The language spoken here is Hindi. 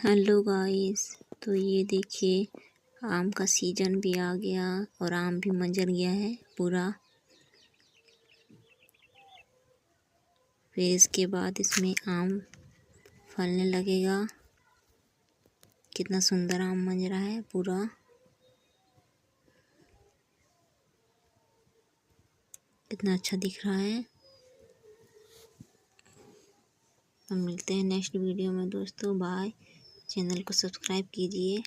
Hello guys. तो ये देखिए, आम का सीजन भी आ गया और आम भी मंजर गया है पूरा। फिर इसके बाद इसमें आम फलने लगेगा। कितना सुंदर आम मंजरा है पूरा। कितना अच्छा दिख रहा है। तो मिलते हैं नेक्स्ट वीडियो में दोस्तों। बाय। चैनल को सब्सक्राइब कीजिए।